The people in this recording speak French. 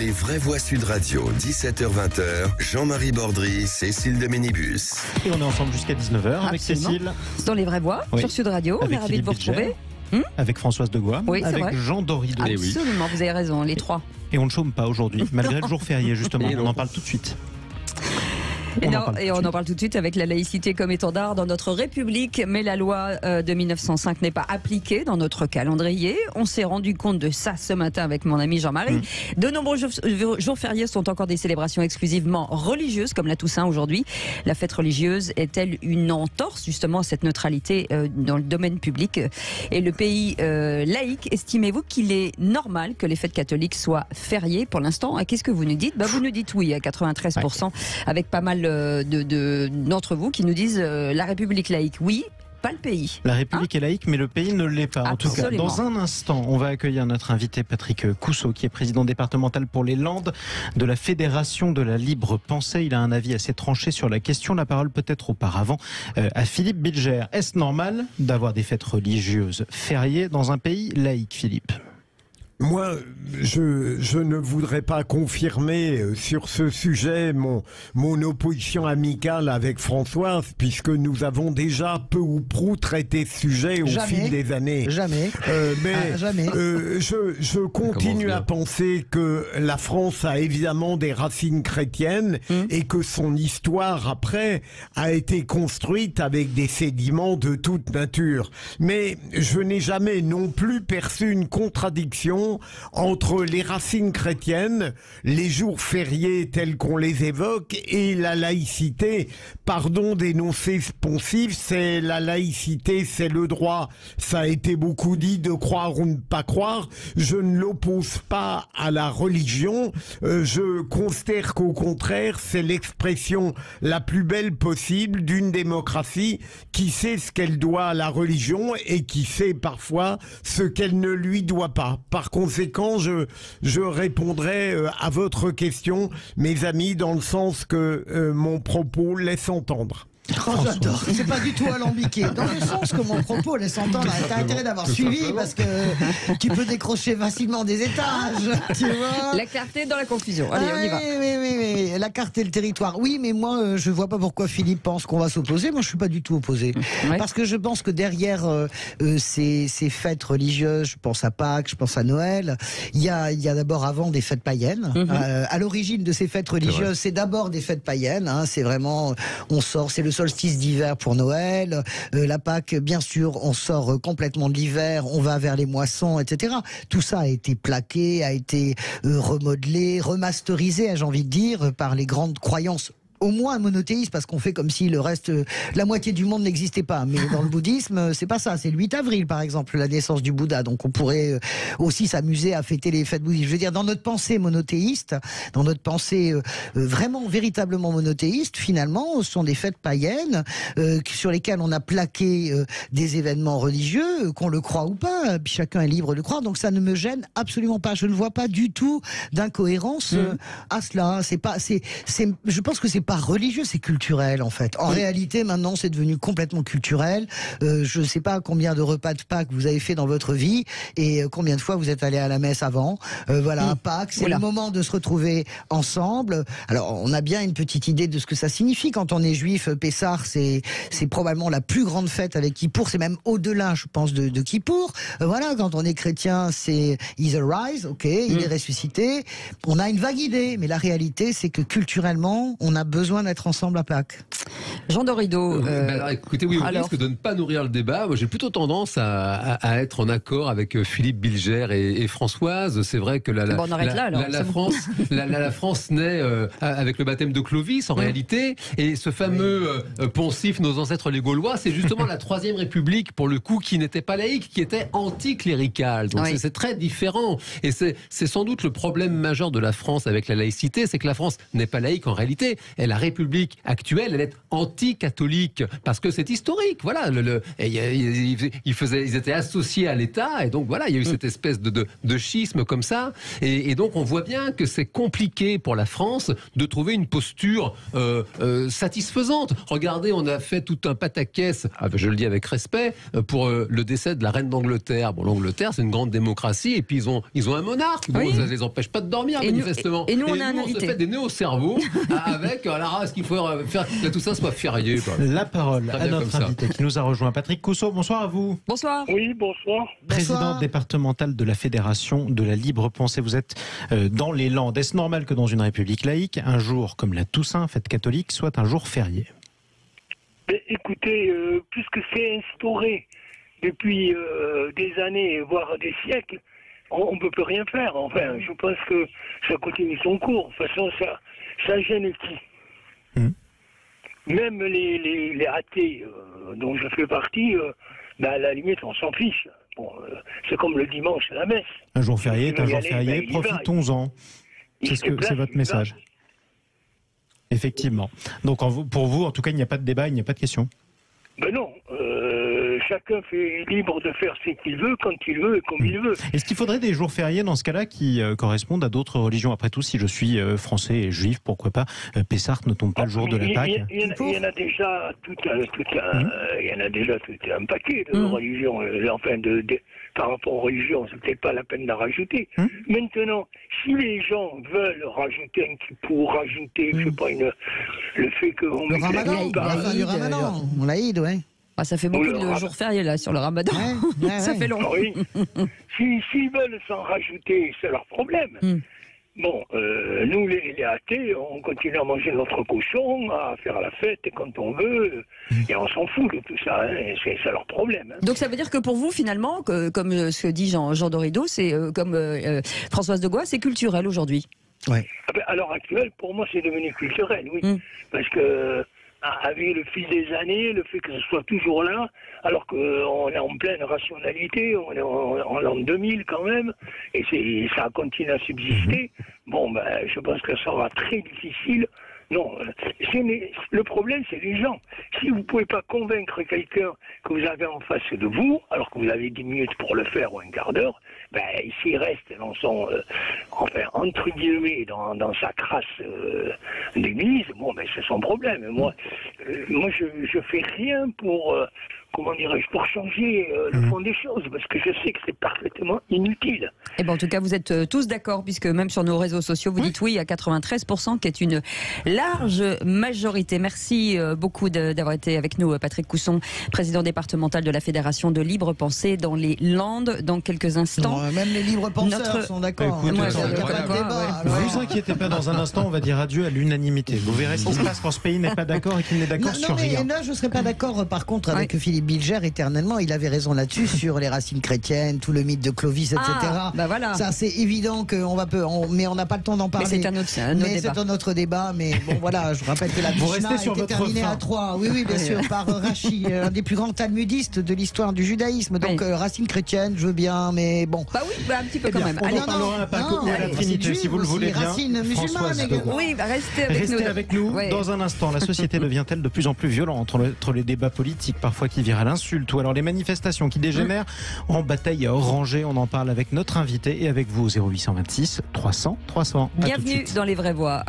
les vraies voix Sud Radio, 17h-20h, Jean-Marie Bordry, Cécile de Ménibus. Et on est ensemble jusqu'à 19h avec Cécile. C'est dans les vraies voix, sur Sud Radio. On est ravis de vous retrouver. Avec Françoise Degois, avec Jean Dorido. Absolument, vous avez raison, les trois. Et on ne chôme pas aujourd'hui, malgré le jour férié justement. On en parle tout de suite. On en parle tout de suite avec la laïcité comme étendard dans notre République, mais la loi de 1905 n'est pas appliquée dans notre calendrier. On s'est rendu compte de ça ce matin avec mon ami Jean-Marie. De nombreux jours fériés sont encore des célébrations exclusivement religieuses, comme la Toussaint aujourd'hui. La fête religieuse est-elle une entorse justement à cette neutralité dans le domaine public? Et le pays laïque, estimez-vous qu'il est normal que les fêtes catholiques soient fériées pour l'instant? Qu'est-ce que vous nous dites? Vous nous dites oui à 93%, avec pas mal d'entre vous qui nous disent la République laïque, oui, pas le pays. La République est laïque, mais le pays ne l'est pas. En tout cas, dans un instant, on va accueillir notre invité Patrick Cousseau, qui est président départemental pour les Landes de la Fédération de la Libre Pensée. Il a un avis assez tranché sur la question. La parole peut-être auparavant à Philippe Bilger. Est-ce normal d'avoir des fêtes religieuses fériées dans un pays laïque, Philippe ? Moi, je ne voudrais pas confirmer sur ce sujet mon opposition amicale avec Françoise, puisque nous avons déjà peu ou prou traité ce sujet au fil des années. Jamais. Je continue à penser que la France a évidemment des racines chrétiennes et que son histoire après a été construite avec des sédiments de toute nature. Mais je n'ai jamais non plus perçu une contradiction entre les racines chrétiennes, les jours fériés tels qu'on les évoque, et la laïcité. Pardon d'énoncer poncif, c'est la laïcité, c'est le droit. Ça a été beaucoup dit de croire ou ne pas croire. Je ne l'oppose pas à la religion. Je considère qu'au contraire, c'est l'expression la plus belle possible d'une démocratie qui sait ce qu'elle doit à la religion et qui sait parfois ce qu'elle ne lui doit pas. Par conséquent, je répondrai à votre question, mes amis, dans le sens que mon propos laisse entendre. Oh, j'adore. C'est pas du tout alambiqué. Dans le sens que mon propos laisse entendre, t'as intérêt d'avoir suivi parce que tu peux décrocher facilement des étages. Tu vois, la clarté dans la confusion. Allez, on y va. Oui, la carte et le territoire. Oui, mais moi, je vois pas pourquoi Philippe pense qu'on va s'opposer. Moi, je suis pas du tout opposé. Parce que je pense que derrière ces fêtes religieuses, je pense à Pâques, je pense à Noël, il y a d'abord avant des fêtes païennes. À l'origine de ces fêtes religieuses, c'est d'abord des fêtes païennes. C'est vraiment, on sort, c'est le solstice d'hiver pour Noël, la Pâques, bien sûr, on sort complètement de l'hiver, on va vers les moissons, etc. Tout ça a été plaqué, a été remodelé, remasterisé, j'ai envie de dire, par les grandes croyances. Au moins monothéiste, parce qu'on fait comme si le reste, la moitié du monde n'existait pas. Mais dans le bouddhisme, c'est pas ça. C'est le 8 avril, par exemple, la naissance du Bouddha. Donc on pourrait aussi s'amuser à fêter les fêtes bouddhistes. Je veux dire, dans notre pensée monothéiste, dans notre pensée vraiment, véritablement monothéiste, finalement, ce sont des fêtes païennes sur lesquelles on a plaqué des événements religieux, qu'on le croit ou pas. Puis chacun est libre de croire. Donc ça ne me gêne absolument pas. Je ne vois pas du tout d'incohérence à cela. Je pense que c'est pas religieux, c'est culturel en fait. En réalité, maintenant, c'est devenu complètement culturel. Je sais pas combien de repas de Pâques vous avez fait dans votre vie et combien de fois vous êtes allé à la messe avant. Pâques, c'est le moment de se retrouver ensemble. Alors, on a bien une petite idée de ce que ça signifie quand on est juif. Pessah, c'est probablement la plus grande fête avec Kippour. C'est même au-delà, je pense, de Kippour. Quand on est chrétien, c'est He's arise, il est ressuscité. On a une vague idée, mais la réalité, c'est que culturellement, on a besoin d'être ensemble à Pâques. Jean Dorido. Alors, écoutez, oui, au risque de ne pas nourrir le débat, moi, j'ai plutôt tendance à être en accord avec Philippe Bilger et Françoise. C'est vrai que la France naît avec le baptême de Clovis, en réalité, et ce fameux poncif, nos ancêtres les Gaulois, c'est justement la Troisième République, pour le coup, qui n'était pas laïque, qui était anticléricale. Donc c'est très différent. Et c'est sans doute le problème majeur de la France avec la laïcité, c'est que la France n'est pas laïque en réalité. Et la République actuelle, elle est anti-catholique parce que c'est historique. Voilà, ils étaient associés à l'État et donc voilà, il y a eu cette espèce de schisme comme ça. Et donc on voit bien que c'est compliqué pour la France de trouver une posture satisfaisante. Regardez, on a fait tout un pataquès, je le dis avec respect, pour le décès de la reine d'Angleterre. Bon, l'Angleterre, c'est une grande démocratie et puis ils ont un monarque. Bon, ça ne les empêche pas de dormir, manifestement. Et nous, on a un invité. On se fait des nœuds au cerveau avec la race qu'il faut faire que tout ça soit férié. La parole à notre invité qui nous a rejoint, Patrick Cousseau. Bonsoir à vous. Bonsoir. Oui, bonsoir. Président départemental de la Fédération de la Libre Pensée. Vous êtes dans les Landes. Est-ce normal que dans une république laïque, un jour comme la Toussaint, fête catholique, soit un jour férié? Écoutez, puisque c'est instauré depuis des années, voire des siècles, on ne peut plus rien faire. Enfin, je pense que ça continue son cours. De toute façon, ça gêne qui Même les athées dont je fais partie, à la limite, on s'en fiche. Bon, c'est comme le dimanche à la messe. Un jour férié est un jour férié, profitons-en. C'est votre message. Effectivement. Donc pour vous, en tout cas, il n'y a pas de débat, il n'y a pas de question. Ben non. Chacun est libre de faire ce qu'il veut, quand il veut et comme il veut. Est-ce qu'il faudrait des jours fériés dans ce cas-là qui correspondent à d'autres religions? Après tout, si je suis français et juif, pourquoi pas Pessah ne tombe pas le jour de la Pâque? Il y en a déjà tout un paquet de religions. Enfin, par rapport aux religions, c'est peut-être pas la peine d'en rajouter. Maintenant, si les gens veulent rajouter un kippour, rajouter, je sais pas, le fait qu'on le Ramadan, l'Aïd, ouais. Ça fait beaucoup de jours fériés là sur le Ramadan. Ça fait long. Oui. S'ils veulent s'en rajouter, c'est leur problème. Bon, nous les athées, on continue à manger notre cochon, à faire la fête quand on veut, et on s'en fout de tout ça. C'est leur problème. Donc ça veut dire que pour vous, finalement, comme ce que dit Jean Dorido, c'est comme Françoise de Gois, c'est culturel aujourd'hui. Ouais. À l'heure actuelle, pour moi, c'est devenu culturel, oui. Parce que avec le fil des années, le fait que ce soit toujours là, alors qu'on est en pleine rationalité, on est en l'an 2000 quand même, et ça continue à subsister, je pense que ça sera très difficile. Non, le problème, c'est les gens. Si vous ne pouvez pas convaincre quelqu'un que vous avez en face de vous, alors que vous avez 10 minutes pour le faire ou un quart d'heure, s'il reste dans son, entre guillemets, dans sa crasse d'église, c'est son problème. Moi, je fais rien pour, pour changer le fond des choses, parce que je sais que c'est parfaitement inutile. Et en tout cas, vous êtes tous d'accord, puisque même sur nos réseaux sociaux, vous dites oui à 93%, qui est une large majorité. Merci beaucoup d'avoir été avec nous, Patrick Cousson, président départemental de la Fédération de Libre Pensée dans les Landes. Dans quelques instants. Même les libres penseurs sont d'accord. Vous inquiétez pas, dans un instant, on va dire adieu à l'unanimité. Vous verrez ce qui se passe quand ce pays n'est pas d'accord et qu'il n'est d'accord sur rien. Là, je ne serais pas d'accord, par contre, avec Philippe Bilger éternellement. Il avait raison là-dessus, sur les racines chrétiennes, tout le mythe de Clovis, etc. Voilà. Ça, c'est évident qu'on va mais on n'a pas le temps d'en parler. Mais c'est un autre débat. Mais bon, voilà, je rappelle que la Mishnah a été terminée à 3. Oui, bien sûr, par Rashi, un des plus grands talmudistes de l'histoire du judaïsme. Donc, racines chrétiennes, je veux bien, mais bon. Un petit peu quand même. On en parlera à Pâques ou à la Trinité, si vous le voulez bien. Racines musulmanes. Oui, restez avec nous. Dans un instant, la société devient-elle de plus en plus violente entre les débats politiques, parfois qui virent à l'insulte, ou alors les manifestations qui dégénèrent en bataille rangée? On en parle avec notre invité et avec vous au 0826 300 300. Bienvenue dans Les Vraies Voix.